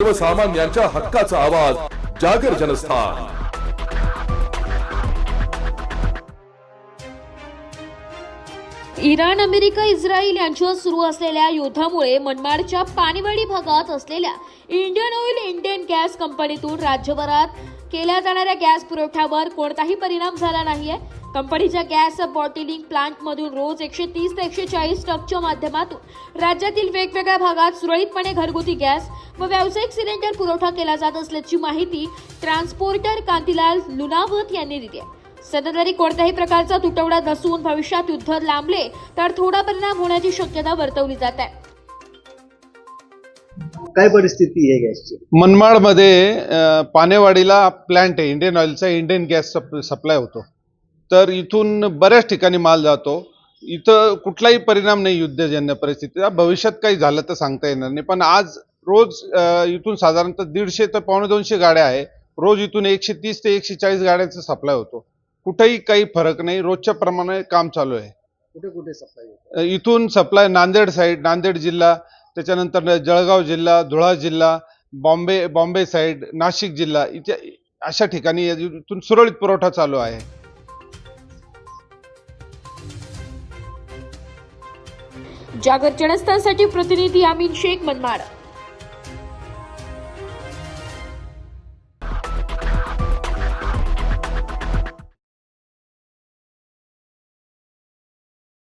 सर्वसामान्यांच्या हक्काचा आवाज जागर जनस्थान। इराण, अमेरिका, इस्रायल यांच्यात सुरू असलेल्या युद्धामुळे मनमाडच्या पाणीवाडी भागात असलेल्या इंडियन ऑइल इंडियन गॅस कंपनीतून राज्यभरात केल्या जाणाऱ्या गॅस पुरवठ्यावर कोणताही परिणाम झाला नाहीये। कंपनीच्या गॅस बॉटलिंग प्लांटमधून रोज 130 ते 140 ट्रकच्या माध्यमातून राज्यातील वेगवेगळ्या भागात सुरळीतपणे घरगुती गॅस व व्यावसायिक सिलेंडर पुरवठा केला जात असल्याची माहिती ट्रान्सपोर्टर कांतीलाल लुनावत यांनी दिली आहे। सध्या तरी कोणत्याही प्रकारचा तुटवडा नसून भविष्यात युद्ध लांबले तर थोडा परिणाम होण्याची शक्यता वर्तवली जात आहे। काय परिस्थिती आहे गॅसची? मनमाडमध्ये पानेवाडीला प्लांट आहे इंडियन ऑइलचा, इंडियन गॅस सप्लाय होतो, तर इथून बऱ्याच ठिकाणी माल जातो। इथं कुठलाही परिणाम नाही युद्धजन्य परिस्थितीचा। भविष्यात काही झालं तर सांगता येणार नाही, पण आज रोज इथून साधारणतः 150 ते 250 गाड्या आहे। रोज इथून 130 ते 140 गाड्यांचा सप्लाय होतो। कुठेही काही फरक नाही, रोजच्या प्रमाणे काम चालू आहे। कुठे कुठे सप्लाय होतो? इथून सप्लाय नांदेड साईड, नांदेड जिल्हा, त्याच्यानंतर जळगाव जिल्हा, धुळा जिल्हा, बॉम्बे साईड, नाशिक जिल्हा, इथे अशा ठिकाणी इथून सुरळीत पुरवठा चालू आहे। जागर जनस्थानसाठी प्रतिनिधी अमीन शेख, मनमाड।